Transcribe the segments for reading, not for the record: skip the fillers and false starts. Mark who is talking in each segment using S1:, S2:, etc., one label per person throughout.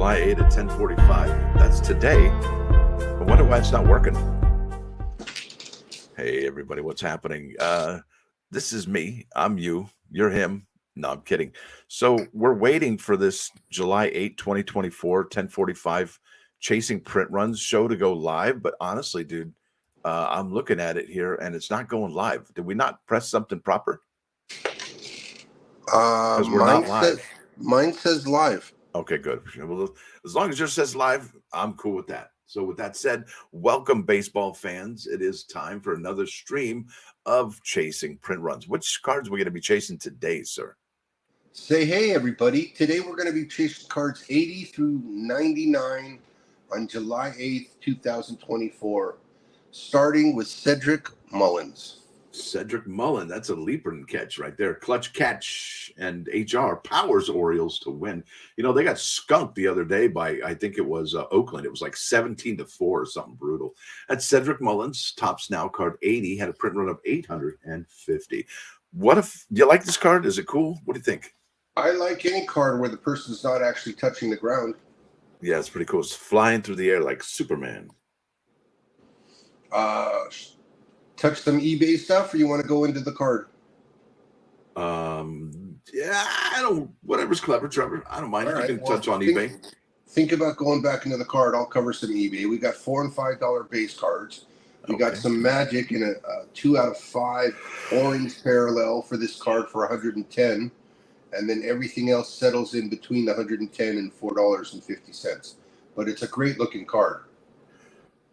S1: July 8th at 10:45. That's today. I wonder why it's not working. Hey, everybody, what's happening? This is me. I'm you. You're him. No, I'm kidding. So we're waiting for this July 8th, 2024, 10:45 Chasing Print Runs show to go live. But honestly, dude, I'm looking at it here and it's not going live. Did we not press something proper? Because we're not live.
S2: Mine says live.
S1: Okay, good. Well, as long as yours says live, I'm cool with that. So with that said, welcome baseball fans. It is time for another stream of Chasing Print Runs. Which cards are we going to be chasing today, sir?
S2: Say hey, everybody. Today we're going to be chasing cards 80 through 99 on July 8th, 2024, starting with Cedric Mullins.
S1: Cedric Mullins, that's a leaper catch right there. Clutch catch, and HR powers Orioles to win. You know, they got skunked the other day by, I think it was Oakland. It was like 17-4 or something brutal. That's Cedric Mullins, Topps Now card 80, had a print run of 850. What if, do you like this card? Is it cool? What do you think?
S2: I like any card where the person's not actually touching the ground.
S1: Yeah, it's pretty cool. It's flying through the air like Superman.
S2: Touch some eBay stuff, or you want to go into the card?
S1: Yeah, I don't. Whatever's clever, Trevor. I don't mind. All right, you can touch on eBay.
S2: Think about going back into the card. I'll cover some eBay. We got $4 and $5 base cards. We got some Magic in a 2 out of 5 orange parallel for this card for 110, and then everything else settles in between the 110 and $4.50. But it's a great looking card.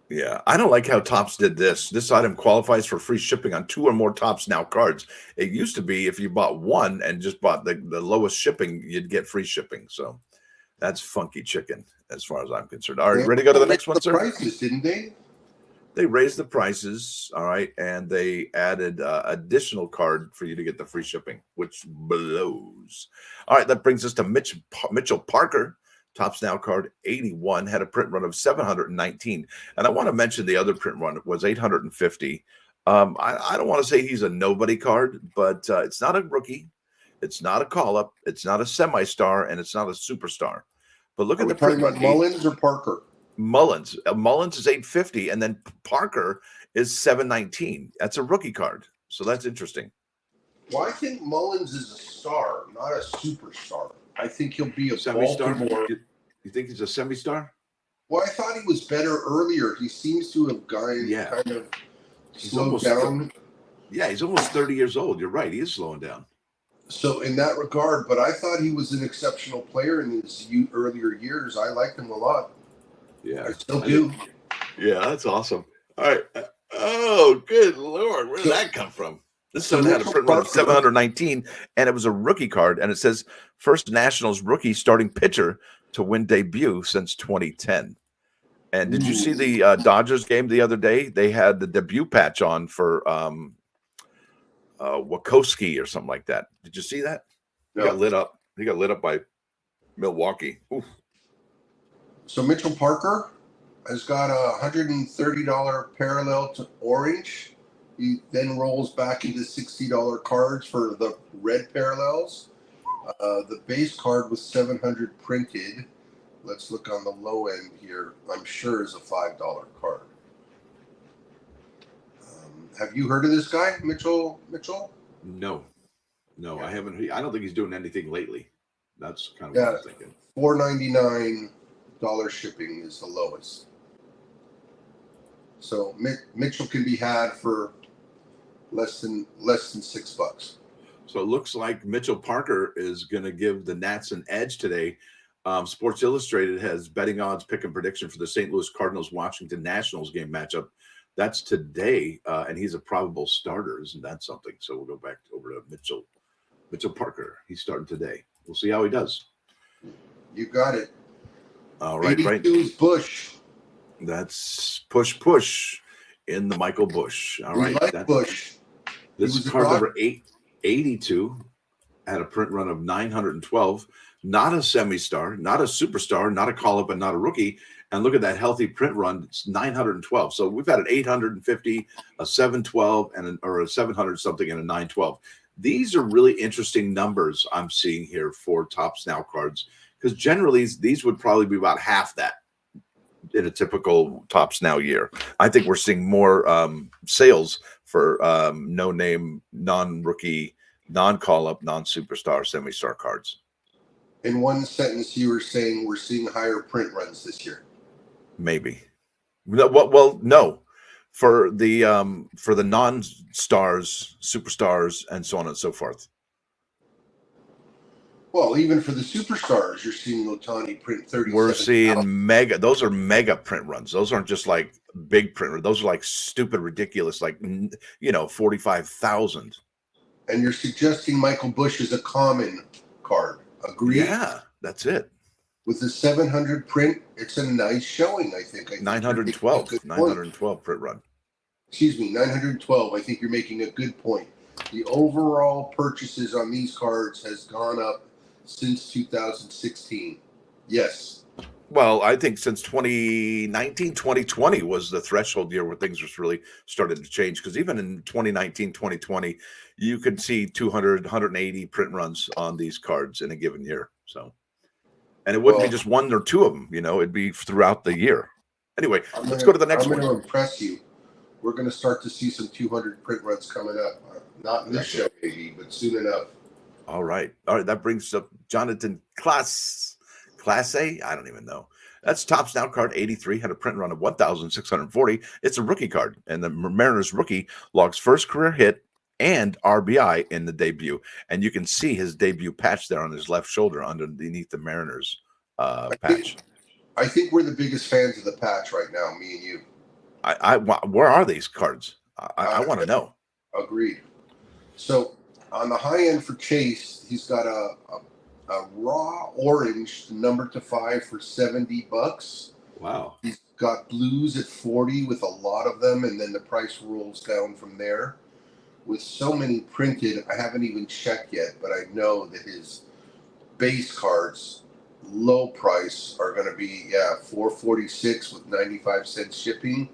S1: Yeah, I don't like how Topps did this. This item qualifies for free shipping on 2 or more Topps Now cards. It used to be if you bought one and just bought the lowest shipping, you'd get free shipping. So that's funky chicken as far as I'm concerned. All right, ready to go to the next one, sir?
S2: Prices, didn't they?
S1: They raised the prices, all right, and they added additional card for you to get the free shipping, which blows. All right, that brings us to Mitchell Parker. Topps Now card 81 had a print run of 719. And I want to mention the other print run was 850. I don't want to say he's a nobody card, but it's not a rookie. It's not a call-up. It's not a semi-star, and it's not a superstar. But look at the print run.
S2: Mullins or Parker?
S1: Mullins. Mullins is 850, and then Parker is 719. That's a rookie card. So that's interesting.
S2: Well, I think Mullins is a star, not a superstar. I think he'll be a
S1: semi-star. You think he's a semi-star?
S2: Well, I thought he was better earlier. He seems to have kind of slowed down.
S1: Yeah, he's almost 30 years old. You're right. He is slowing down.
S2: So in that regard, but I thought he was an exceptional player in his earlier years. I liked him a lot.
S1: Yeah.
S2: I still do.
S1: Yeah, that's awesome. All right. Oh, good Lord. Where did that come from? This one had a print run of 719, and it was a rookie card, and it says First Nationals rookie starting pitcher to win debut since 2010. And did you see the Dodgers game the other day? They had the debut patch on for Wachowski or something like that. Did you see that? He got lit up. He got lit up by Milwaukee. Oof.
S2: So Mitchell Parker has got a $130 parallel to orange. He then rolls back into $60 cards for the red parallels. The base card was 700 printed. Let's look on the low end here. I'm sure is a $5 card. Have you heard of this guy, Mitchell?
S1: No, I haven't. I don't think he's doing anything lately. That's kind of what I was thinking.
S2: $4.99 shipping is the lowest. So Mitchell can be had for less than $6.
S1: So it looks like Mitchell Parker is going to give the Nats an edge today. Sports Illustrated has betting odds, pick and prediction for the St. Louis Cardinals Washington Nationals game matchup. That's today, and he's a probable starter. Isn't that something? So we'll go back over to Mitchell Parker. He's starting today. We'll see how he does. You
S2: got it.
S1: All right, right.
S2: Bush.
S1: That's push in the Michael Bush. All right,
S2: that's Bush.
S1: This is card number 882. Had a print run of 912. Not a semi-star, not a superstar, not a call-up, and not a rookie. And look at that healthy print run. It's 912. So we've had an 850, a 712, or a 700 something, and a 912. These are really interesting numbers I'm seeing here for Topps Now cards. because generally these would probably be about half that in a typical Topps Now year. I think we're seeing more sales for no name, non rookie, non call up, non superstar, semi star cards.
S2: In one sentence, you were saying we're seeing higher print runs this year.
S1: Maybe. Well, no. For the non stars, superstars, and so on and so forth.
S2: Well, even for the superstars, you're seeing Ohtani print 37.
S1: We're seeing mega. Those are mega print runs. Those aren't just like big print. Those are like stupid, ridiculous, like 45,000.
S2: And you're suggesting Michael Busch is a common card. Agree?
S1: Yeah, that's it.
S2: With the 700 print, it's a nice showing, I think.
S1: 912 print run.
S2: Excuse me, 912. I think you're making a good point. The overall purchases on these cards has gone up since 2016. Yes.
S1: Well, I think since 2019, 2020 was the threshold year where things just really started to change. Because even in 2019, 2020, you could see 200, 180 print runs on these cards in a given year. So, and it wouldn't be just one or two of them, it'd be throughout the year. Anyway, let's go to the next one.
S2: I'm going to impress you. We're going to start to see some 200 print runs coming up. Not in this show, maybe, but soon enough.
S1: All right. That brings up Jonathan Class A. I don't even know. That's Topps Now card 83, had a print run of 1,640. It's a rookie card, and the Mariners rookie logs first career hit and RBI in the debut. And you can see his debut patch there on his left shoulder underneath the Mariners patch.
S2: I think we're the biggest fans of the patch right now, me and you.
S1: Where are these cards? I want to know.
S2: Agreed. So on the high end for Chase, he's got a raw orange number to 5 for $70.
S1: Wow.
S2: He's got blues at 40 with a lot of them, and then the price rolls down from there. With so many printed, I haven't even checked yet, but I know that his base cards, low price, are going to be $446 with 95 cents shipping,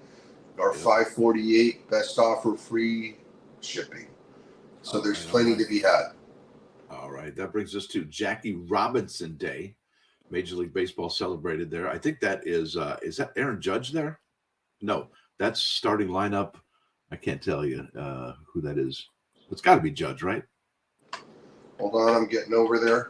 S2: or $548 best offer free shipping. So there's plenty to be had.
S1: All right. That brings us to Jackie Robinson Day. Major League Baseball celebrated there. I think that is that Aaron Judge there? No, that's starting lineup. I can't tell you who that is. It's got to be Judge, right?
S2: Hold on, I'm getting over there.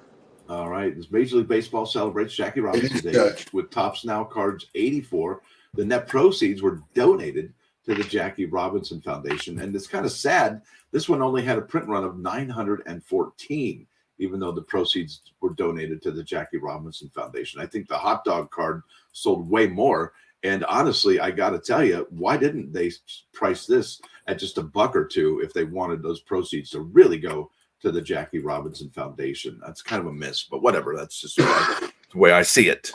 S1: All right. This Major League Baseball celebrates Jackie Robinson Day with Topps Now cards 84. The net proceeds were donated to the Jackie Robinson Foundation. And it's kind of sad. This one only had a print run of 914, even though the proceeds were donated to the Jackie Robinson Foundation. I think the hot dog card sold way more. And honestly, I got to tell you, why didn't they price this at just $1 or $2 if they wanted those proceeds to really go to the Jackie Robinson Foundation? That's kind of a miss, but whatever. That's just the way I see it.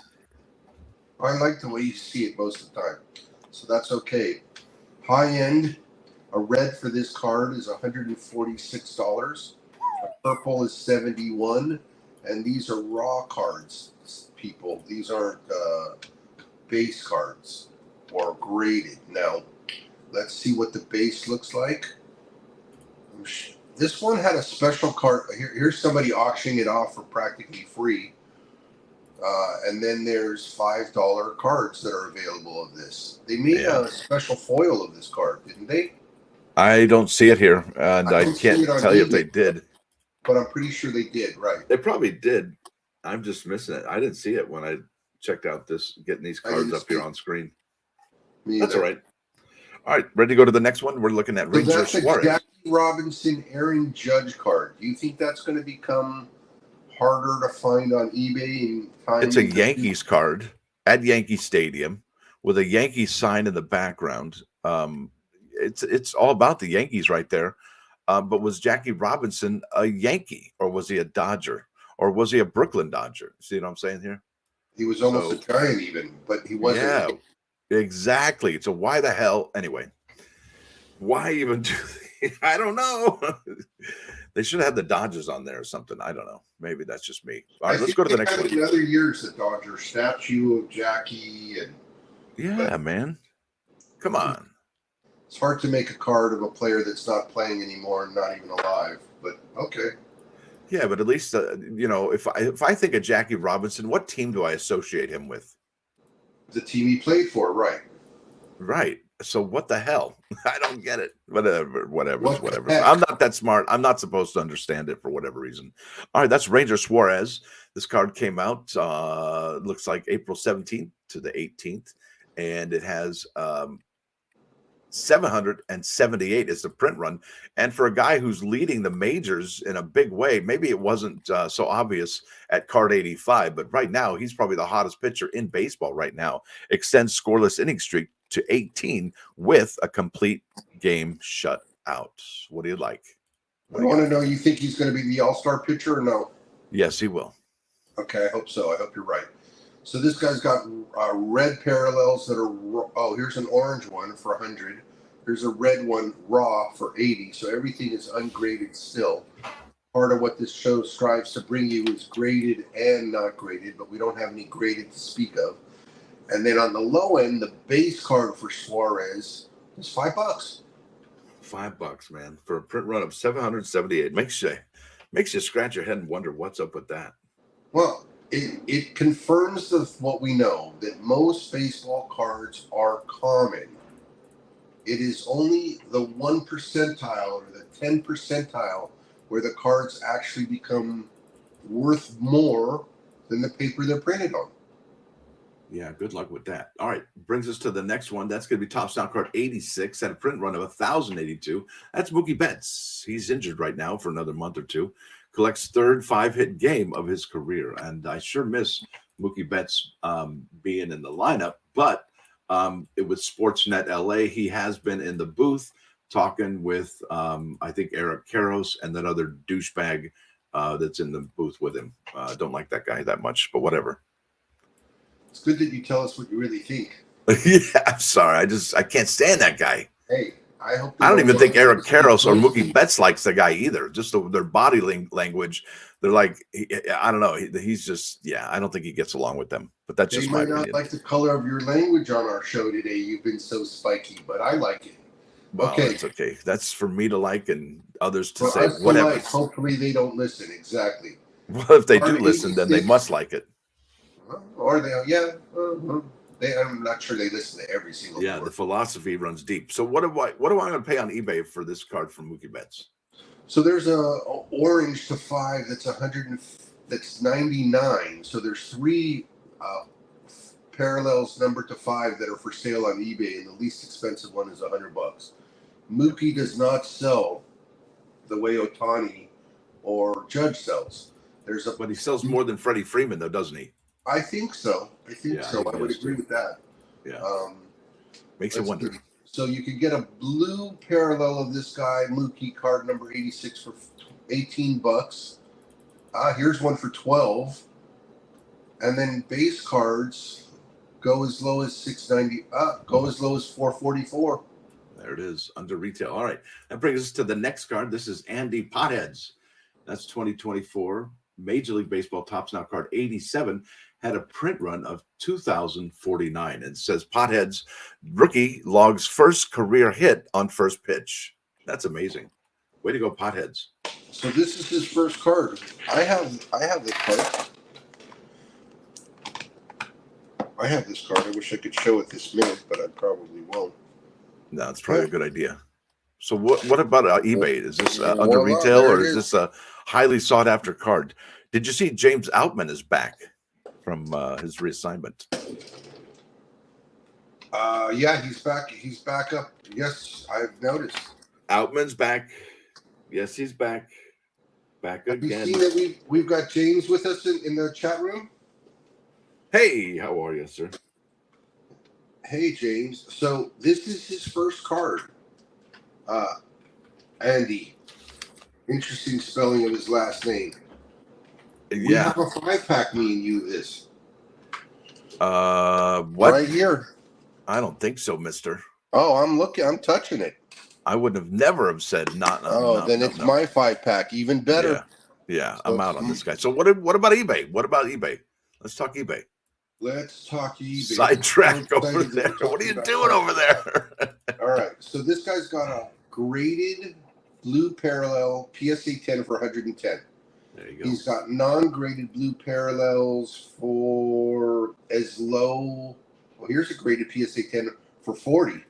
S2: I like the way you see it most of the time. So that's okay. High end, a red for this card is $146. A purple is $71, and these are raw cards, people. These aren't base cards or graded. Now, let's see what the base looks like. This one had a special card. Here's somebody auctioning it off for practically free. And then there's $5 cards that are available of this. They made a special foil of this card, didn't they?
S1: I don't see it here, and I can't tell you if they did.
S2: But I'm pretty sure they did, right?
S1: They probably did. I'm just missing it. I didn't see it when I checked out getting these cards up here on screen. That's all right. All right, ready to go to the next one? We're looking at Ranger Suarez.
S2: Jackie Robinson, Aaron Judge card. Do you think that's going to become harder to find on eBay?
S1: It's a Yankees card at Yankee Stadium with a Yankees sign in the background. It's all about the Yankees right there. But was Jackie Robinson a Yankee, or was he a Dodger, or was he a Brooklyn Dodger? See what I'm saying here?
S2: He was almost a Giant even, but he wasn't.
S1: Yeah, exactly. So why the hell? Anyway, why even do I don't know. They should have had the Dodgers on there or something. I don't know. Maybe that's just me. All right, let's go to the next one.
S2: In other years, the Dodgers statue of Jackie
S1: man. Come on.
S2: It's hard to make a card of a player that's not playing anymore and not even alive, but okay.
S1: Yeah, but at least if I think of Jackie Robinson, what team do I associate him with?
S2: The team he played for, right?
S1: Right. So what the hell? I don't get it. Whatever.
S2: What the
S1: Whatever.
S2: heck?
S1: I'm not that smart. I'm not supposed to understand it for whatever reason. All right, that's Ranger Suarez. This card came out looks like April 17th to the 18th, and it has 778 is the print run. And for a guy who's leading the majors in a big way, maybe it wasn't so obvious at card 85, but right now he's probably the hottest pitcher in baseball right now. Extends scoreless inning streak to 18 with a complete game shutout. What do you like?
S2: I want to know, you think he's going to be the all-star pitcher or no?
S1: Yes, he will.
S2: Okay, I hope so. I hope you're right. So this guy's got red parallels that are, oh, here's an orange one for 100. There's a red one raw for 80. So everything is ungraded still. Part of what this show strives to bring you is graded and not graded, but we don't have any graded to speak of. And then on the low end, the base card for Suarez is $5.
S1: $5, man, for a print run of 778. Makes you scratch your head and wonder what's up with that.
S2: Well, it confirms what we know, that most baseball cards are common. It is only the 1 percentile or the 10 percentile where the cards actually become worth more than the paper they're printed on.
S1: Yeah, good luck with that. All right, brings us to the next one. That's going to be Topps Now card 86 at a print run of 1,082. That's Mookie Betts. He's injured right now for another month or two. Collects third 5-hit game of his career, and I sure miss Mookie Betts being in the lineup. But it was Sportsnet LA. He has been in the booth talking with I think Eric Karros and that other douchebag that's in the booth with him. Don't like that guy that much, but whatever.
S2: It's good that you tell us what you really think.
S1: Yeah, I'm sorry. I can't stand that guy.
S2: Hey, I hope.
S1: I don't even think Eric Karros or Mookie Betts likes the guy either. Just their body language. They're like, I don't know. He's just, I don't think he gets along with them. But that's just my opinion.
S2: They might not like the color of your language on our show today. You've been so spiky, but I like it.
S1: Well,
S2: okay.
S1: It's okay. That's for me to like and others to
S2: well,
S1: say whatever.
S2: Like, hopefully they don't listen. Exactly.
S1: Well, if they do listen, then they must like it.
S2: Or they, I'm not sure they listen to every single.
S1: Yeah, the philosophy runs deep. So what am I going to pay on eBay for this card from Mookie Betts?
S2: So there's a orange to 5 that's 100. That's 99. So there's 3 parallels numbered to 5 that are for sale on eBay, and the least expensive one is $100. Mookie does not sell the way Ohtani or Judge sells.
S1: But he sells more than Freddie Freeman, though, doesn't he?
S2: I think so. I would agree with that.
S1: Yeah. Makes you wonder.
S2: So you could get a blue parallel of this guy, Mookie, card number 86 for $18. Here's one for 12. And then base cards go as low as $690. Go as low as $444.
S1: There it is, under retail. All right. That brings us to the next card. This is Andy Potheads. That's 2024 Major League Baseball Topps Now card 87. Had a print run of 2,049. It says Potheads rookie logs first career hit on first pitch. That's amazing. Way to go, Potheads.
S2: So this is his first card. I have this card. I have this card. I wish I could show it this minute, but I probably won't.
S1: No, it's probably a good idea. So what about eBay? Is this under retail or is this a highly sought after card? Did you see James Outman is back from his reassignment?
S2: Yeah, he's back. He's back up. Yes, I've noticed.
S1: Outman's back. Yes, he's back. Back again.
S2: Have you seen that we've got James with us in the chat room?
S1: Hey, how are you, sir?
S2: Hey, James. So this is his first card. Andy. Interesting spelling of his last name. We have a 5-pack, me and you, this.
S1: What?
S2: Right here.
S1: I don't think so, mister.
S2: Oh, I'm looking. I'm touching it.
S1: I would have never have said not.
S2: It's my 5-pack. Even better.
S1: Yeah, so, I'm out on this guy. So what about eBay? What about eBay? Let's talk eBay.
S2: Let's talk eBay.
S1: Sidetrack over there. What are you doing over there?
S2: All right. So this guy's got a graded blue parallel PSA 10 for 110.
S1: There you go.
S2: He's got non-graded blue parallels for as low. Well, here's a graded PSA 10 for 40.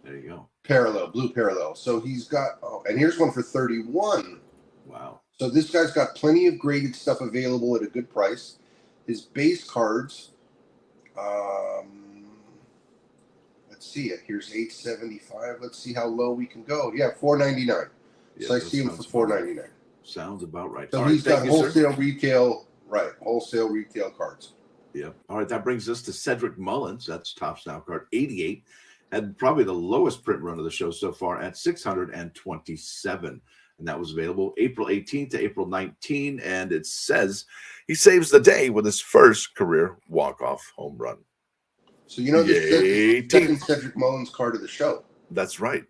S1: There you go.
S2: Parallel, blue parallel. So he's got, and here's one for 31.
S1: Wow.
S2: So this guy's got plenty of graded stuff available at a good price. His base cards, let's see it. Here's 875. Let's see how low we can go. Yeah, 499.
S1: Yeah,
S2: So I see him for 499.
S1: Sounds about right.
S2: So
S1: All
S2: he's
S1: right,
S2: got
S1: thank you, sir.
S2: wholesale retail, right? Wholesale retail cards.
S1: Yeah. All right. That brings us to Cedric Mullins. That's Topps Now card 88. Had probably the lowest print run of the show so far at 627. And that was available April 18th to April 19. And it says he saves the day with his first career walk-off home run.
S2: So you know this is
S1: Yay,
S2: the
S1: team.
S2: second Cedric Mullins card of the show.
S1: That's right.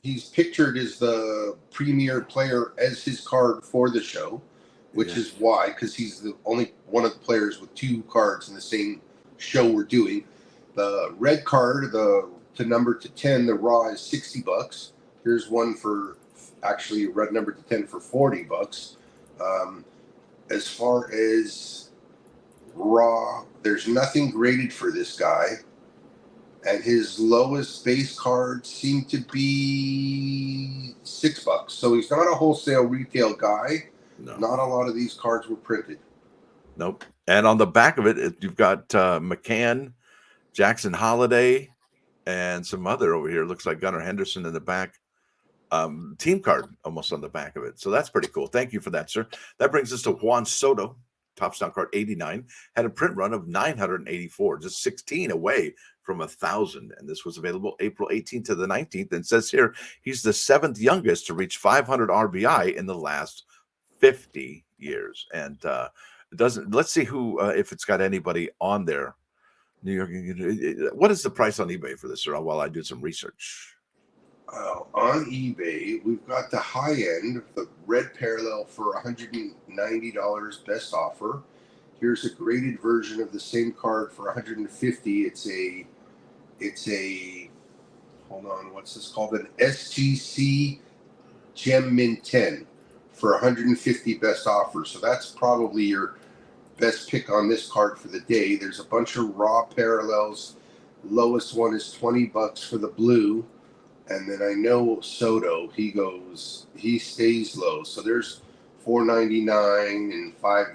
S2: He's pictured as the premier player as his card for the show, which
S1: Yeah.
S2: is why, because he's the only one of the players with two cards in the same show we're doing. The red card, the number to 10, the raw is $60. Here's one for actually red number to 10 for $40. As far as raw, there's nothing graded for this guy. And his lowest base cards seem to be $6. So he's not a wholesale retail guy.
S1: No.
S2: Not a lot of these cards were printed.
S1: Nope. And on the back of it, you've got McCann, Jackson Holiday, and some other over here. Looks like Gunnar Henderson in the back. Team card almost on the back of it. So that's pretty cool. Thank you for that, sir. That brings us to Juan Soto. Topps Now card 89. Had a print run of 984, just 16 away from 1,000. And this was available April 18th to the 19th. And it says here he's the 7th youngest to reach 500 RBI in the last 50 years. And it doesn't. Let's see who, if it's got anybody on there. New York. What is the price on eBay for this, sir? While I do some research.
S2: On eBay, we've got the high end, the red parallel for $190 best offer. Here's a graded version of the same card for $150. It's a hold on, what's this called? An SGC Gem Mint 10 for $150 best offer. So that's probably your best pick on this card for the day. There's a bunch of raw parallels. Lowest one is $20 for the blue. And then I know Soto, he stays low. So there's $4.99 and $5,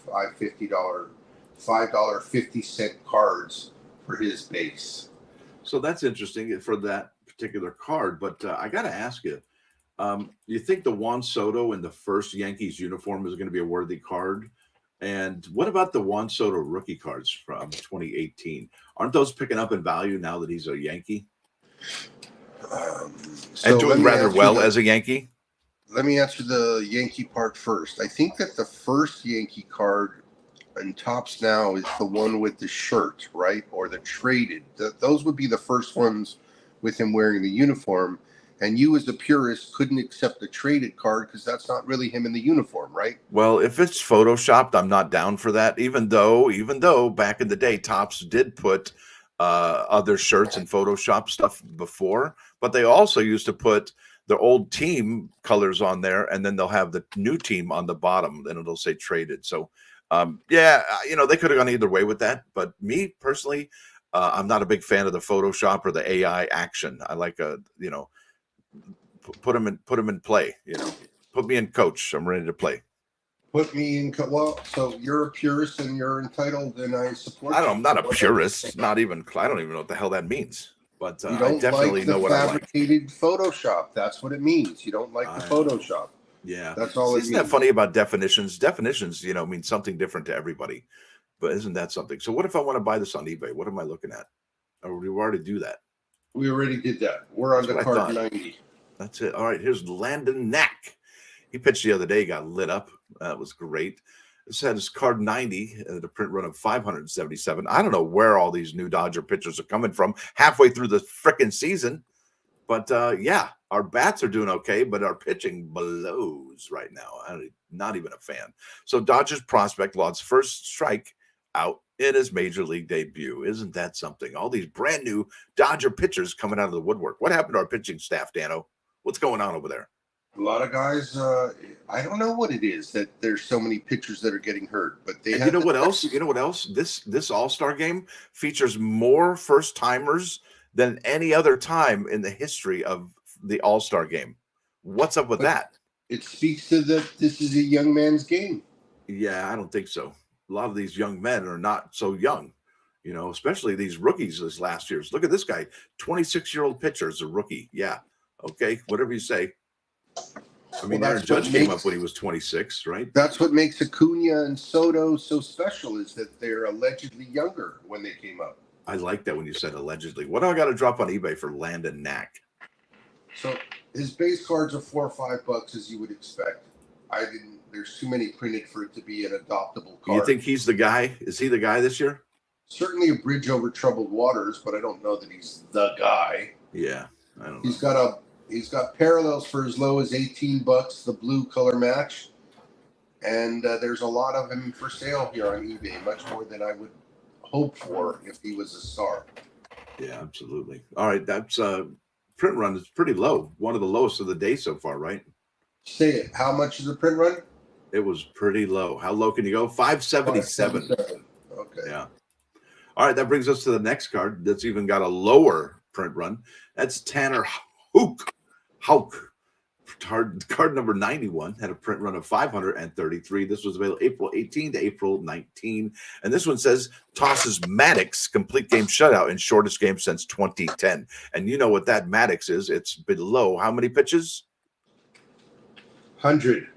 S2: $5.50 cards for his base.
S1: So that's interesting for that particular card. But I got to ask you, you think the Juan Soto in the first Yankees uniform is going to be a worthy card? And what about the Juan Soto rookie cards from 2018? Aren't those picking up in value now that he's a Yankee? And doing rather well as a Yankee?
S2: Let me answer the Yankee part first. I think that the first Yankee card in Topps Now is the one with the shirt, right? Or the traded. Those would be the first ones with him wearing the uniform. And you, as a purist, couldn't accept the traded card because that's not really him in the uniform, right?
S1: Well, if it's photoshopped, I'm not down for that. Even though back in the day, Topps did put other shirts and Photoshop stuff before, but they also used to put their old team colors on there, and then they'll have the new team on the bottom, and it'll say traded. So, they could have gone either way with that. But me personally, I'm not a big fan of the Photoshop or the AI action. I like put them in play. Put me in coach. I'm ready to play.
S2: Put me in. Well, so you're a purist and you're entitled, and I support.
S1: I'm not a purist. Not even. I don't even know what the hell that means. But
S2: you don't
S1: I definitely
S2: like the
S1: know what I like.
S2: fabricated Photoshop. That's what it means. You don't like the Photoshop.
S1: Yeah,
S2: that's all.
S1: Isn't that funny about definitions? Definitions, mean something different to everybody. But isn't that something? So what if I want to buy this on eBay? What am I looking at? Or we already do that?
S2: We already did that. We're on the card 90.
S1: That's it. All right. Here's Landon Knack. He pitched the other day. Got lit up. That was great. This had his card 90, the print run of 577. I don't know where all these new Dodger pitchers are coming from halfway through the frickin' season. But, our bats are doing okay, but our pitching blows right now. I'm not even a fan. So Dodgers prospect lost first strike out in his major league debut. Isn't that something? All these brand new Dodger pitchers coming out of the woodwork. What happened to our pitching staff, Dano? What's going on over there?
S2: A lot of guys, I don't know what it is that there's so many pitchers that are getting hurt, but they
S1: And you
S2: have
S1: know what else? You know what else? This All-Star game features more first timers than any other time in the history of the All-Star game. What's up with
S2: but
S1: that?
S2: it speaks to that this is a young man's game.
S1: Yeah, I don't think so. A lot of these young men are not so young, especially these rookies this last year's. Look at this guy, 26-year-old pitcher is a rookie. Yeah. Okay, whatever you say. I
S2: Well,
S1: mean, Aaron Judge came up when he was 26, right?
S2: that's what makes Acuna and Soto so special is that they're allegedly younger when they came up.
S1: I like that when you said allegedly. What do I got to drop on eBay for Landon Knack?
S2: So his base cards are $4 or $5 as you would expect. There's too many printed for it to be an adoptable card.
S1: You think he's the guy? Is he the guy this year?
S2: Certainly a bridge over troubled waters, but I don't know that he's the guy.
S1: Yeah, I don't know.
S2: He's got parallels for as low as $18, the blue color match, and there's a lot of him for sale here on eBay, much more than I would hope for if he was a star.
S1: Yeah, absolutely. All right, that's print run is pretty low. One of the lowest of the day so far, right?
S2: Say it. How much is the print run?
S1: It was pretty low. How low can you go? 577.
S2: 577. Okay.
S1: Yeah. All right, that brings us to the next card that's even got a lower print run. That's Tanner Houck. Card number 91 had a print run of 533. This was available April 18 to April 19. And this one says tosses Maddox complete game shutout in shortest game since 2010. And you know what that Maddox is. It's below how many pitches?
S2: 100.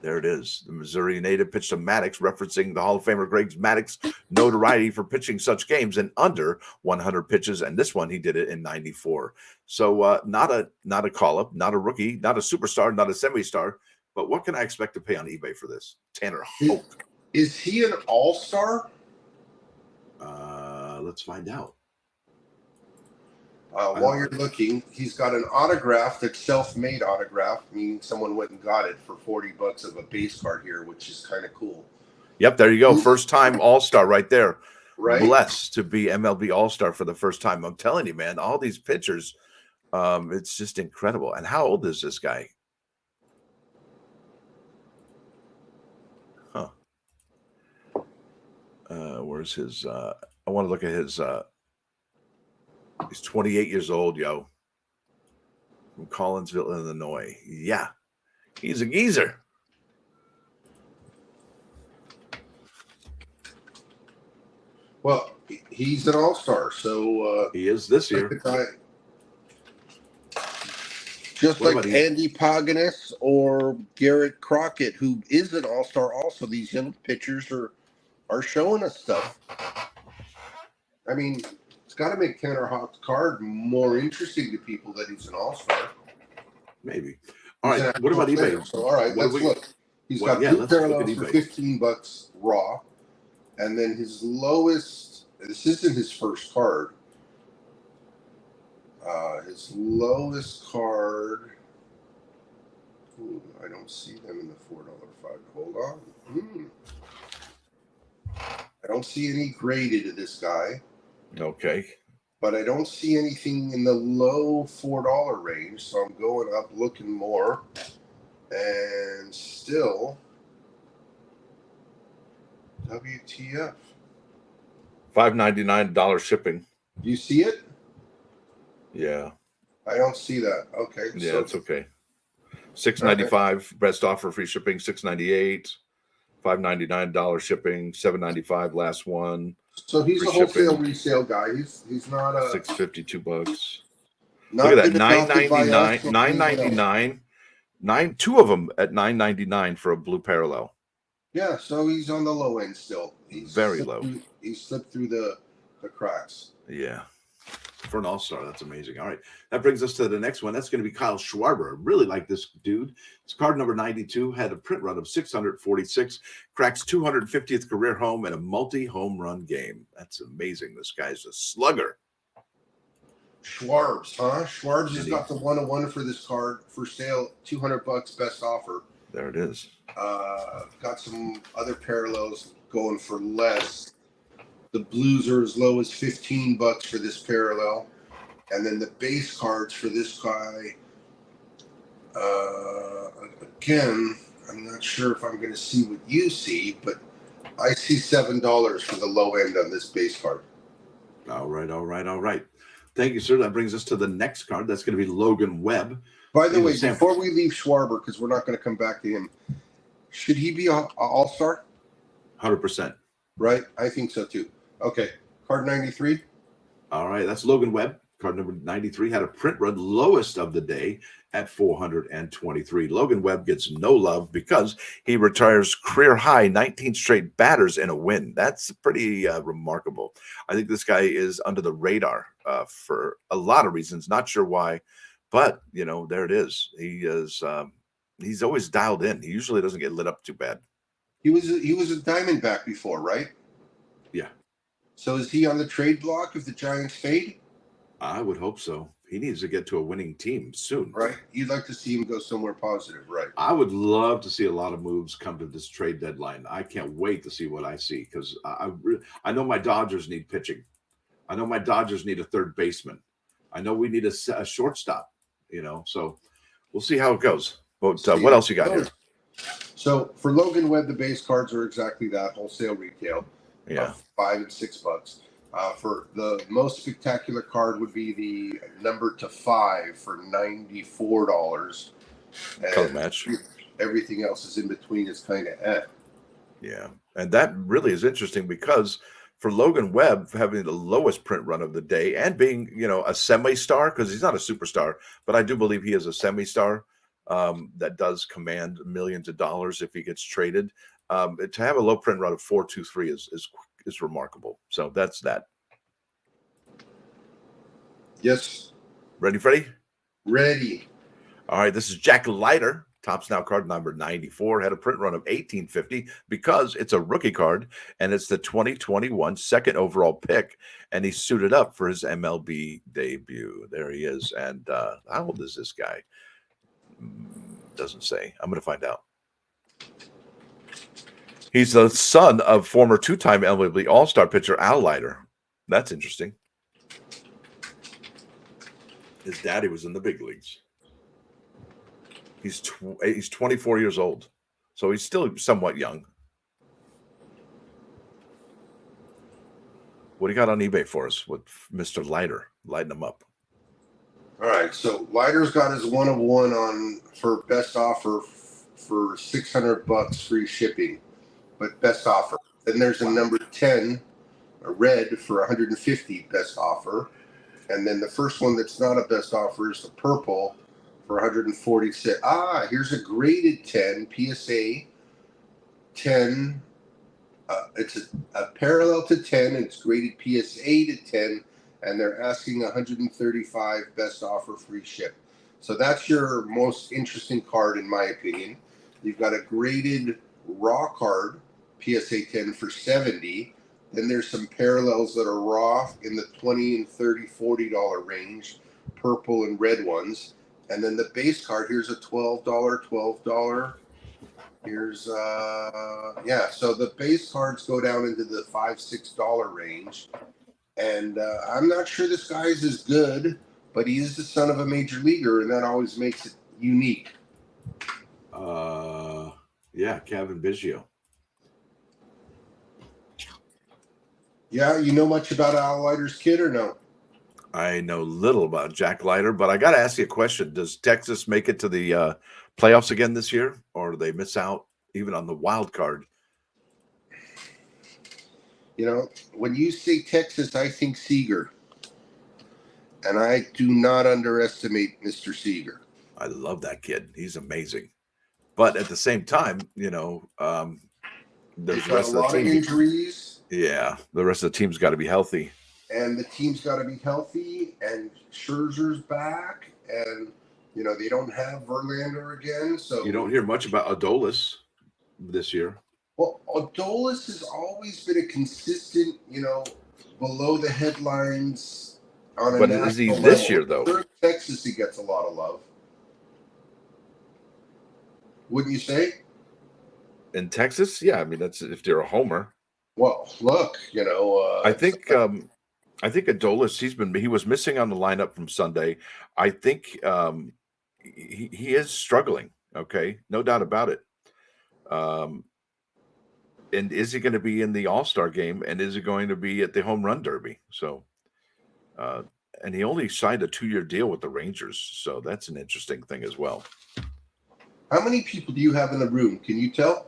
S1: There it is. The Missouri native pitched to Maddox, referencing the Hall of Famer Greg's Maddox notoriety for pitching such games in under 100 pitches. And this one, he did it in 94. So not a call-up, not a rookie, not a superstar, not a semi-star. But what can I expect to pay on eBay for this? Tanner Houck.
S2: Is he an all-star?
S1: Let's find out.
S2: While you're looking, he's got an autograph that's self-made autograph, meaning someone went and got it for $40 of a base card here, which is kind of cool.
S1: Yep, there you go. First time All-Star right there.
S2: Right.
S1: Blessed to be MLB All-Star for the first time. I'm telling you, man, all these pitchers, it's just incredible. And how old is this guy? Huh. Where's his I want to look at his he's 28 years old, yo. From Collinsville, Illinois. Yeah. He's a geezer.
S2: Well, he's an all-star, so
S1: He is this year.
S2: Just
S1: What
S2: like
S1: about he-
S2: Andy Paganus or Garrett Crockett, who is an all-star also. These young pitchers are showing us stuff. I mean, it's got to make Tanner Houck's card more interesting to people that he's an all-star.
S1: Maybe. All right. What about eBay?
S2: So, all right, let's look. He's got two
S1: let's look at
S2: parallels for
S1: eBay.
S2: $15 raw. And then his lowest, this isn't his first card. His lowest card, I don't see them in the $4 5. Hold on. I don't see any graded to this guy.
S1: Okay.
S2: But I don't see anything in the low $4 range. So I'm going up looking more. And still, WTF.
S1: $5.99 shipping.
S2: You see it?
S1: Yeah.
S2: I don't see that. Okay.
S1: Yeah,
S2: so
S1: it's okay. $6.95 best offer, free shipping. $6.98, $5.99 shipping. $7.95 last one.
S2: So he's
S1: free
S2: a wholesale
S1: shipping.
S2: Resale guy. He's not a
S1: $6.52.
S2: not
S1: Look at that.
S2: been adopted by us,
S1: $9.99. Two of them at $9.99 for a blue parallel.
S2: Yeah, so he's on the low end still. He's
S1: Very low.
S2: He slipped through the cracks.
S1: Yeah. For an all-star, that's amazing. All right. That brings us to the next one. That's going to be Kyle Schwarber. I really like this dude. It's card number 92, had a print run of 646, cracks 250th career home in a multi-home run game. That's amazing. This guy's a slugger.
S2: Schwarbs, huh? Schwarbs has got the 101 for this card for sale, $200 best offer.
S1: There it is.
S2: Got some other parallels going for less. The blues are as low as $15 for this parallel. And then the base cards for this guy Again, I'm not sure if I'm going to see what you see, but I see $7 for the low end on this base card.
S1: All right, all right, all right. Thank you, sir. That brings us to the next card. That's going to be Logan Webb.
S2: By the
S1: He's a
S2: way,
S1: San-
S2: before we leave Schwarber, because we're not going to come back to him, should he be a all-star?
S1: 100%.
S2: Right? I think so too. Okay. Card 93.
S1: All right, that's Logan Webb. Card number 93 had a print run lowest of the day at 423. Logan Webb gets no love because he retires career high 19 straight batters in a win. That's pretty remarkable. I think this guy is under the radar for a lot of reasons. Not sure why, but there it is. He is. He's always dialed in. He usually doesn't get lit up too bad.
S2: He was a Diamondback before, right?
S1: Yeah.
S2: So is he on the trade block if the Giants fade?
S1: I would hope so. He needs to get to a winning team soon.
S2: Right. You'd like to see him go somewhere positive, right?
S1: I would love to see a lot of moves come to this trade deadline. I can't wait to see what I see because I know my Dodgers need pitching. I know my Dodgers need a third baseman. I know we need a shortstop, so we'll see how it goes. But what else you got here?
S2: So for Logan Webb, the base cards are exactly that, wholesale retail.
S1: Yeah.
S2: $5 and $6. For the most spectacular card would be the number to 5 for $94.
S1: Color match.
S2: Everything else is in between is kind of
S1: Yeah. And that really is interesting because for Logan Webb having the lowest print run of the day and being, a semi-star, because he's not a superstar, but I do believe he is a semi-star that does command millions of dollars if he gets traded. To have a low print run of 4.23 is remarkable. So that's that.
S2: Yes.
S1: Ready, Freddie?
S2: Ready.
S1: All right. This is Jack Leiter. Tops Now card number 94 had a print run of 1850 because it's a rookie card and it's the 2021 second overall pick. And he's suited up for his MLB debut. There he is. And how old is this guy? Doesn't say. I'm going to find out. He's the son of former two-time MLB All-Star pitcher Al Leiter. That's interesting. His daddy was in the big leagues. He's 24 years old, so he's still somewhat young. What do you got on eBay for us with Mr. Leiter? Lighten him up.
S2: All right, so Leiter's got his 1 of 1 on for best offer for $600 free shipping, but best offer. Then there's a number 10, a red for 150 best offer, and then the first one that's not a best offer is the purple for 146. Here's a graded 10 PSA 10. It's a parallel to 10. And it's graded PSA to 10. And they're asking 135 best offer free ship. So that's your most interesting card, in my opinion. You've got a graded raw card, PSA 10 for 70. Then there's some parallels that are raw in the $20 and $30, $40 range, purple and red ones. And then the base card, here's a $12. Here's, so the base cards go down into the $5, $6 range. And I'm not sure this guy is as good, but he is the son of a major leaguer, and that always makes it unique.
S1: Kevin Biggio.
S2: Yeah, you know much about Al Leiter's kid or no?
S1: I know little about Jack Leiter, but I got to ask you a question. Does Texas make it to the playoffs again this year, or do they miss out even on the wild card?
S2: When you say Texas, I think Seager. And I do not underestimate Mr. Seager.
S1: I love that kid. He's amazing. But at the same time, there's the rest of the team.
S2: Injuries.
S1: Yeah, the rest of the team's got to be healthy.
S2: And the team's got to be healthy, and Scherzer's back, and they don't have Verlander again. So
S1: you don't hear much about Adolis this year.
S2: Well, Adolis has always been a consistent, below the headlines on a
S1: But
S2: national
S1: is he
S2: level.
S1: this year though?
S2: In Texas, he gets a lot of love. Wouldn't you say?
S1: In Texas, yeah. I mean, that's if they're a homer.
S2: Well, look,
S1: I think Adolis, he was missing on the lineup from Sunday. I think he is struggling. Okay, no doubt about it. Um, and is he going to be in the All-Star game? And is he going to be at the Home Run Derby? So, uh, and he only signed a 2-year deal with the Rangers, so that's an interesting thing as well.
S2: How many people do you have in the room? Can you tell?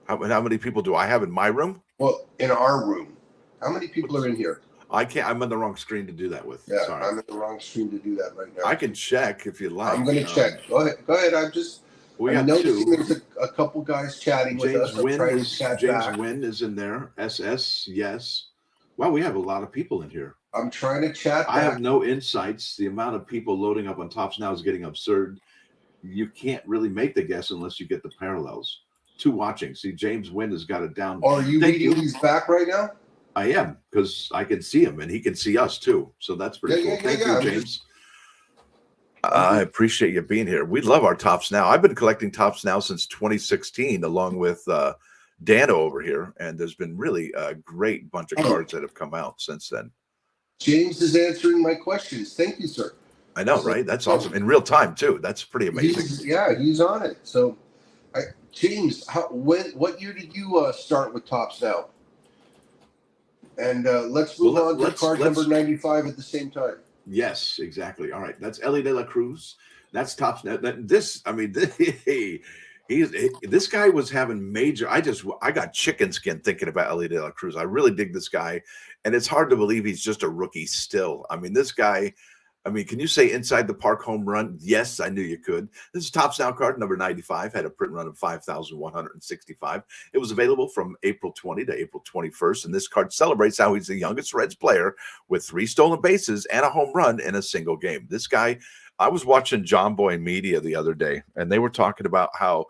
S1: How many people do I have in my room?
S2: Well, in our room, how many people are in here?
S1: I can't. I'm on the wrong screen to do that with.
S2: Yeah,
S1: Sorry.
S2: I'm in the wrong screen to do that right now.
S1: I can check if you like.
S2: I'm going to check. Go ahead. Go ahead. I'm noticing there's a couple guys chatting with us.
S1: James Wynn is in there. SS, yes. Wow, we have a lot of people in here.
S2: I'm trying to chat back.
S1: I have no insights. The amount of people loading up on Tops Now is getting absurd. You can't really make the guess unless you get the parallels. 2 watching. See, James Wynn has got it down.
S2: Are you reading these back right now?
S1: I am, because I can see him and he can see us too. So that's pretty cool. Thank you, James. I appreciate you being here. We love our Tops Now. I've been collecting Tops Now since 2016, along with Dano over here, and there's been really a great bunch of cards that have come out since then.
S2: James is answering my questions. Thank you, sir.
S1: I know, right? That's awesome. In real time too. That's pretty amazing.
S2: He's on it. So, James, what year did you start with Tops Now? And let's move on to card number 95 at the same time.
S1: Yes, exactly. All right, that's Elly De La Cruz. That's Tops Now. This guy was having major. I got chicken skin thinking about Elly De La Cruz. I really dig this guy, and it's hard to believe he's just a rookie still. I mean, this guy. I mean, can you say inside the park home run? Yes, I knew you could. This is Tops Now card number 95. Had a print run of 5,165. It was available from April 20 to April 21st. And this card celebrates how he's the youngest Reds player with 3 stolen bases and a home run in a single game. This guy, I was watching John Boy Media the other day, and they were talking about how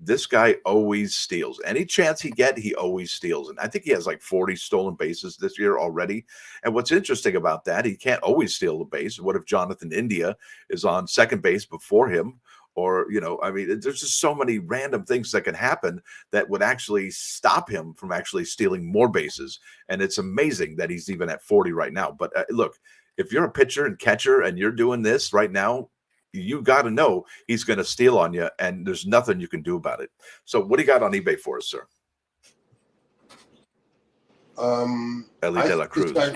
S1: this guy always steals. Any chance he he always steals. And I think he has like 40 stolen bases this year already. And what's interesting about that, he can't always steal the base. What if Jonathan India is on second base before him? Or, I mean, there's just so many random things that can happen that would actually stop him from actually stealing more bases. And it's amazing that he's even at 40 right now. But look, if you're a pitcher and catcher and you're doing this right now, you got to know he's going to steal on you, and there's nothing you can do about it. So what do you got on eBay for us, sir? Elly De La Cruz.
S2: I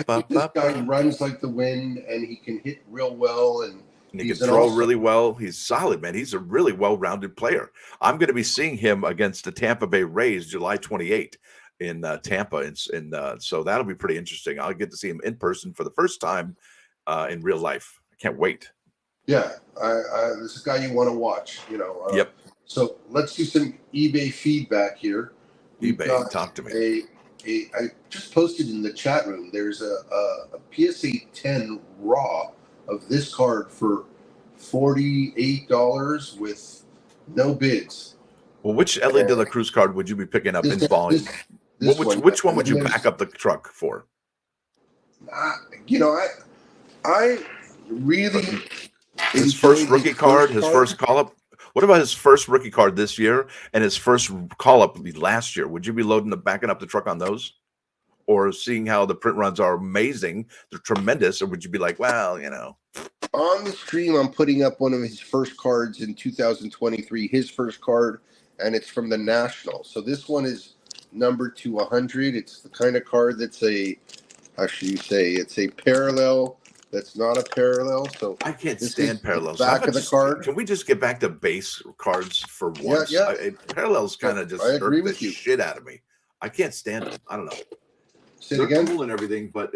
S2: think this guy runs like the wind, and he can hit real well, and
S1: he can throw really well. He's solid, man. He's a really well-rounded player. I'm going to be seeing him against the Tampa Bay Rays July 28 in Tampa, and so that'll be pretty interesting. I'll get to see him in person for the first time in real life. I can't wait.
S2: Yeah, this is a guy you want to watch,
S1: Yep.
S2: So let's do some eBay feedback here.
S1: eBay, talk to me.
S2: I just posted in the chat room. There's a PSA 10 raw of this card for $48 with no bids.
S1: Well, which Elly De La Cruz card would you be picking up in volume? Which one would you back up the truck for?
S2: I really.
S1: His first rookie card, his first call-up. What about his first rookie card this year and his first call-up last year? Would you be backing up the truck on those? Or seeing how the print runs are amazing, they're tremendous, or would you be like, well,
S2: On the stream, I'm putting up one of his first cards in 2023, his first card, and it's from the National. So this one is numbered to 100. It's the kind of card that's it's a parallel. That's not a parallel. So
S1: I can't stand parallels.
S2: Back of the card.
S1: Can we just get back to base cards for once?
S2: Yeah.
S1: Parallels kind of just hurt the shit out of me. I can't stand them. I don't know. They're cool and everything, but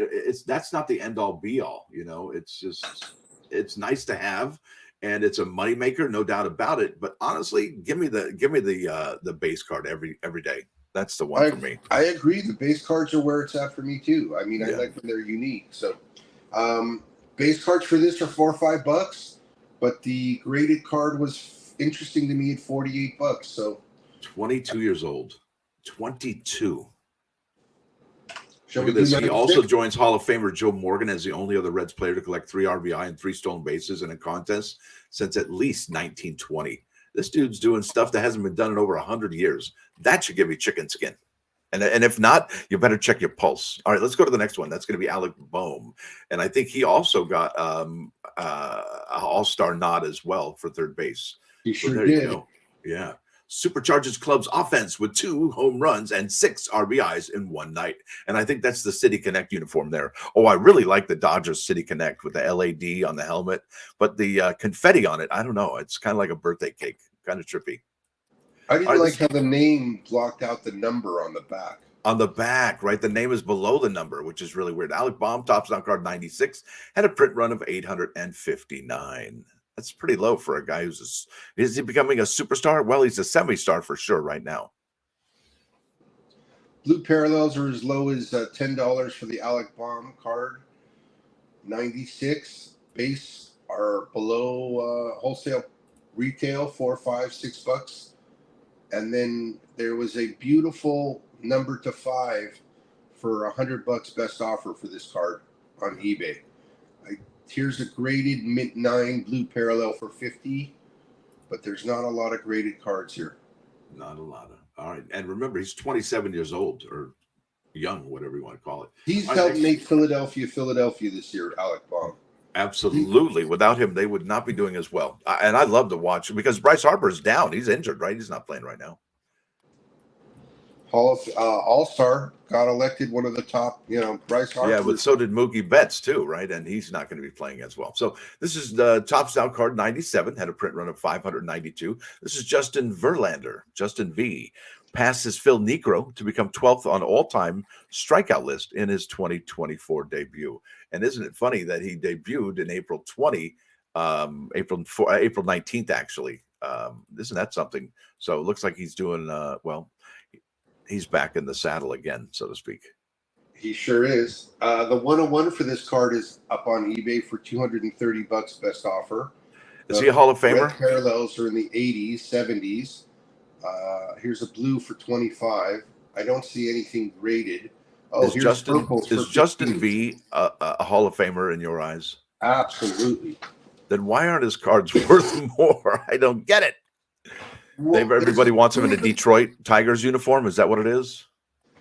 S1: that's not the end all be all. It's nice to have, and it's a moneymaker, no doubt about it. But honestly, give me the base card every day. That's the one for me.
S2: I agree. The base cards are where it's at for me too. I mean, I like when they're unique. So. Base cards for this are $4 or $5, but the graded card was interesting to me at $48. So
S1: 22 years old. 22. Look at this. He also joins Hall of Famer Joe Morgan as the only other Reds player to collect 3 RBI and 3 stolen bases in a contest since at least 1920. This dude's doing stuff that hasn't been done in over 100 years. That should give me chicken skin. And if not, you better check your pulse. All right, let's go to the next one. That's going to be Alec Bohm, and I think he also got a All-Star nod as well for third base.
S2: He
S1: So
S2: sure
S1: there you
S2: did.
S1: go. Yeah. Supercharges club's offense with 2 home runs and 6 RBIs in one night. And I think that's the City Connect uniform there. Oh, I really like the Dodgers City Connect with the LAD on the helmet, but the confetti on it, I don't know. It's kind of like a birthday cake, kind of trippy.
S2: I
S1: All
S2: didn't
S1: right,
S2: like how the name blocked out the number on the back.
S1: on the back, right? The name is below the number, which is really weird. Alec Baum, tops down card 96, had a print run of 859. That's pretty low for a guy who's is he becoming a superstar? Well, he's a semi-star for sure right now.
S2: Blue parallels are as low as $10 for the Alec Baum card. 96 base are below wholesale retail, $4, $5, $6. And then there was a beautiful number to 5 for $100 best offer for this card on eBay. Here's a graded mint 9 blue parallel for 50, but there's not a lot of graded cards here.
S1: Not a lot of. All right, and remember, he's 27 years old or young, whatever you want to call it.
S2: He's helped make Philadelphia this year, Alec Baum.
S1: Absolutely. Without him, they would not be doing as well. And I love to watch because Bryce Harper is down. He's injured, right? He's not playing right now.
S2: All-Star got elected one of the top, Bryce Harper.
S1: Yeah, but so did Mookie Betts too, right? And he's not going to be playing as well. So this is the Tops Down card 97, had a print run of 592. This is Justin Verlander. Justin V passes Phil Niekro to become 12th on all-time strikeout list in his 2024 debut. And isn't it funny that he debuted in April 19th, actually. Isn't that something? So it looks like he's doing well. He's back in the saddle again, so to speak.
S2: He sure is. The 101 for this card is up on eBay for $230 best offer.
S1: Is he a Hall of Famer?
S2: Red parallels are in the 80s, 70s. Here's a blue for 25. I don't see anything graded. Oh,
S1: is
S2: here's
S1: Justin V a Hall of Famer in your eyes?
S2: Absolutely.
S1: Then why aren't his cards worth more? I don't get it. Well, everybody wants him in a Detroit Tigers uniform. Is that what it is?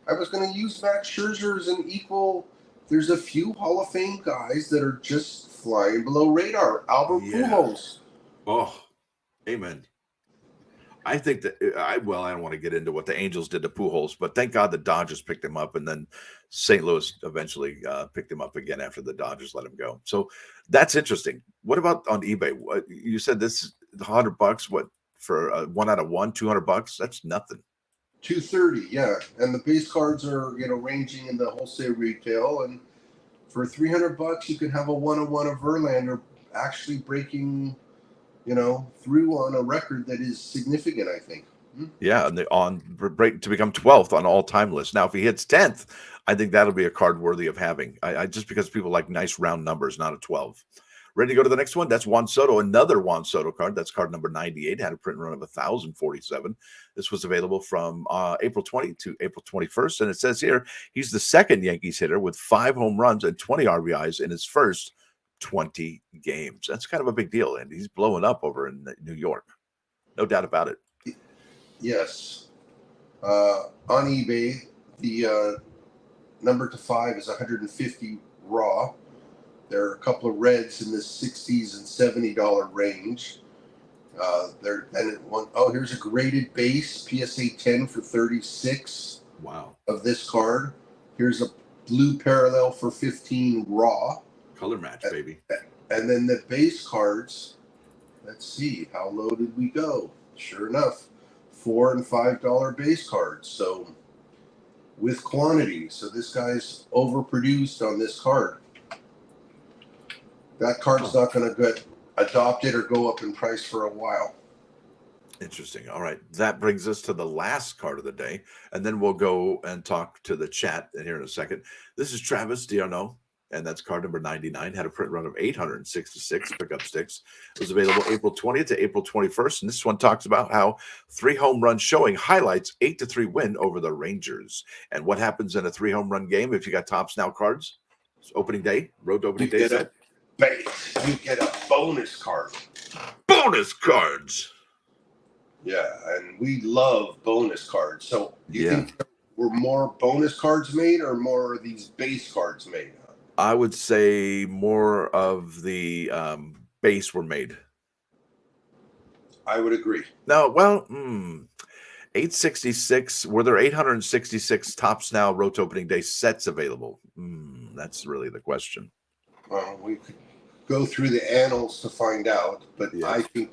S2: I was going to use Max Scherzer as an equal. There's a few Hall of Fame guys that are just flying below radar. Albert Pujols.
S1: Oh, amen. I think that I don't want to get into what the Angels did to Pujols, but thank God the Dodgers picked him up, and then St. Louis eventually picked him up again after the Dodgers let him go. So that's interesting. What about on eBay? You said this is $100. What? For 1 out of 1, $200. That's nothing.
S2: $230, yeah. And the base cards are ranging in the wholesale retail, and for $300 you can have a 101 of Verlander actually breaking through on a record that is significant, I think.
S1: Yeah, and on break to become 12th on all-time list. Now if he hits 10th, I think that'll be a card worthy of having. I just because people like nice round numbers, not a 12. Ready to go to the next one? That's Juan Soto, another Juan Soto card. That's card number 98, had a print run of 1,047. This was available from April 20 to April 21st. And it says here, he's the second Yankees hitter with 5 home runs and 20 RBIs in his first 20 games. That's kind of a big deal. And he's blowing up over in New York. No doubt about it.
S2: Yes. On eBay, the number to 5 is 150 raw. There are a couple of reds in the $60s and $70 range. Here's a graded base, PSA 10 for 36.
S1: Wow.
S2: Of this card. Here's a blue parallel for 15 raw.
S1: Color match, baby.
S2: And then the base cards, let's see, how low did we go? Sure enough, $4 and $5 base cards. So with quantity. So this guy's overproduced on this card. That card's not going to get adopted or go up in price for a while.
S1: Interesting. All right. That brings us to the last card of the day, and then we'll go and talk to the chat here in a second. This is Travis D'Arnaud, and that's card number 99. Had a print run of 866 pickup sticks. It was available April 20th to April 21st, and this one talks about how 3 home runs showing highlights 8-3 win over the Rangers. And what happens in a 3 home run game if you got Tops Now cards? It's opening day, road to opening day.
S2: You get a bonus card.
S1: Bonus cards.
S2: Yeah, and we love bonus cards. So you think were more bonus cards made or more of these base cards made?
S1: I would say more of the base were made.
S2: I would agree.
S1: No, well, 866. Were there 866 Tops Now Road to Opening Day sets available? That's really the question.
S2: Well, we could go through the annals to find out, but
S1: Yeah.
S2: I think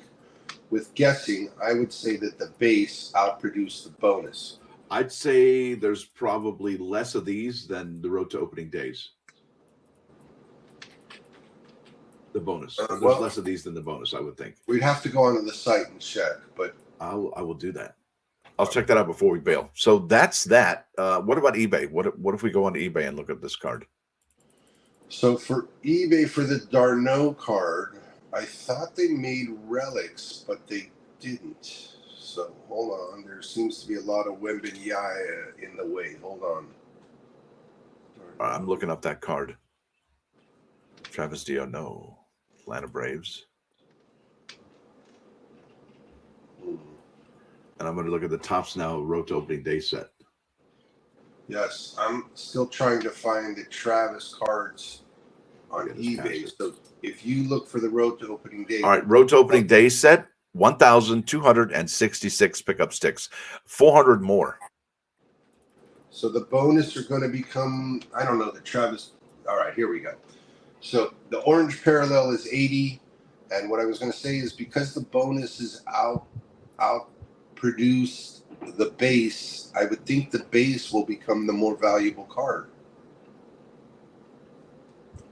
S2: with guessing, I would say that the base outproduced the bonus.
S1: I'd say there's probably less of these than the Road to Opening Days. The bonus. There's
S2: well,
S1: less of these than the bonus, I would think.
S2: We'd have to go onto the site and check, but
S1: I will do that. I'll check that out before we bail. So that's that. What about eBay? What if we go onto eBay and look at this card?
S2: So for eBay for the Darno card, I thought they made relics, but they didn't. So hold on. There seems to be a lot of Wembanyama in the way. Hold on.
S1: I'm looking up that card. Travis D'Arnaud, Atlanta Braves. And I'm going to look at the Tops Now Road to Opening Day set.
S2: Yes, I'm still trying to find the Travis cards on eBay. So if you look for the Road to Opening Day.
S1: All right, Road to Opening Day set, 1,266 pickup sticks, 400 more.
S2: So the bonus are going to become, I don't know, the Travis. All right, here we go. So the orange parallel is 80. And what I was going to say is because the bonus is outproduced the base, I would think the base will become the more valuable card.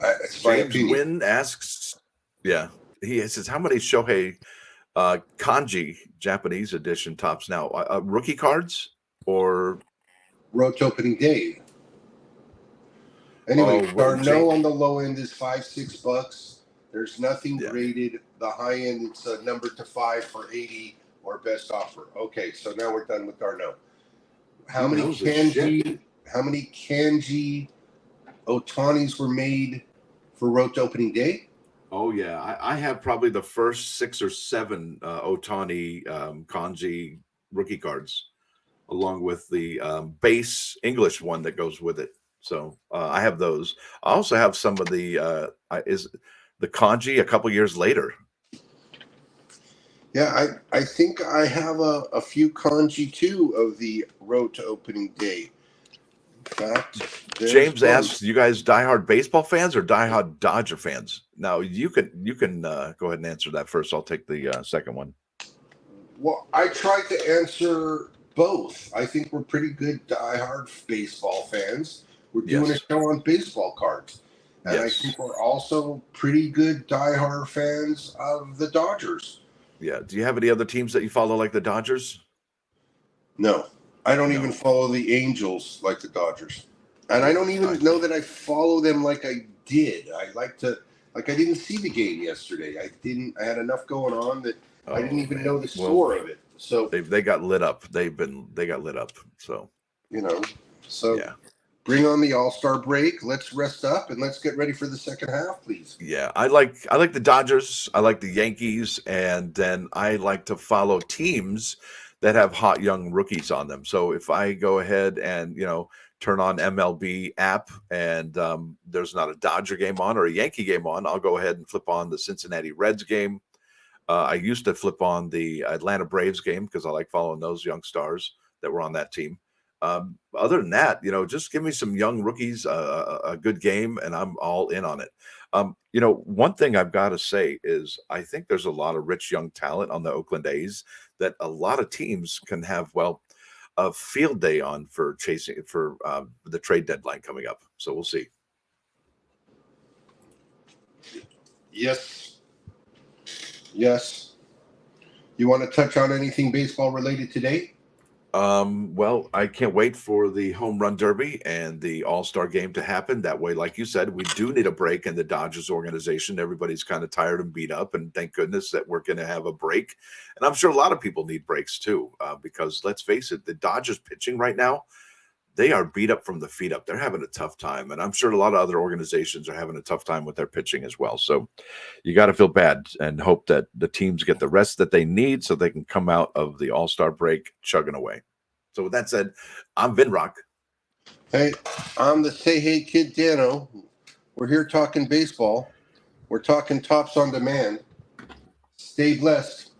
S2: It's my
S1: James
S2: opinion.
S1: Wynn asks, he says, how many Shohei Kanji Japanese edition Tops Now? Rookie cards or
S2: Road to Opening Day? Anyway, Darno on the low end is $5-6. There's nothing graded. The high end, it's a number to 5 for 80 or best offer. Okay, so now we're done with Darno. How many kanji Otanis were made for Road to Opening Day?
S1: Oh yeah, I have probably the first 6 or 7 Otani kanji rookie cards, along with the base English one that goes with it. So I have those. I also have some of the the kanji a couple years later.
S2: Yeah, I think I have a few kanji too of the Road to Opening Day. In fact,
S1: James asks, "You guys diehard baseball fans or diehard Dodger fans?" Now you can go ahead and answer that first. I'll take the second one.
S2: Well, I tried to answer both. I think we're pretty good diehard baseball fans. We're doing a show on baseball cards. And I think we're also pretty good diehard fans of the Dodgers.
S1: Yeah. Do you have any other teams that you follow like the Dodgers?
S2: No. I don't even follow the Angels like the Dodgers. And I don't even know that I follow them like I did. I didn't see the game yesterday. I had enough going on that I didn't even know the score of it. So
S1: they got lit up. They got lit up. So
S2: bring on the All-Star break. Let's rest up and let's get ready for the second half, please.
S1: Yeah, I like the Dodgers. I like the Yankees, and then I like to follow teams that have hot young rookies on them. So if I go ahead and turn on MLB app and there's not a Dodger game on or a Yankee game on, I'll go ahead and flip on the Cincinnati Reds game. I used to flip on the Atlanta Braves game because I like following those young stars that were on that team. Other than that, just give me some young rookies, a good game, and I'm all in on it. One thing I've got to say is I think there's a lot of rich young talent on the Oakland A's that a lot of teams can have, a field day on for chasing for the trade deadline coming up. So we'll see.
S2: Yes. You want to touch on anything baseball related today?
S1: Well, I can't wait for the home run derby and the All-Star game to happen. That way, like you said, we do need a break in the Dodgers organization. Everybody's kind of tired and beat up, and thank goodness that we're going to have a break. And I'm sure a lot of people need breaks too, because let's face it, the Dodgers pitching right now, they are beat up from the feet up. They're having a tough time, and I'm sure a lot of other organizations are having a tough time with their pitching as well. So you got to feel bad and hope that the teams get the rest that they need so they can come out of the All-Star break chugging away. So with that said, I'm Vinrock.
S2: Hey, I'm the Say Hey Kid Dano. We're here talking baseball. We're talking Tops on Demand. Stay blessed.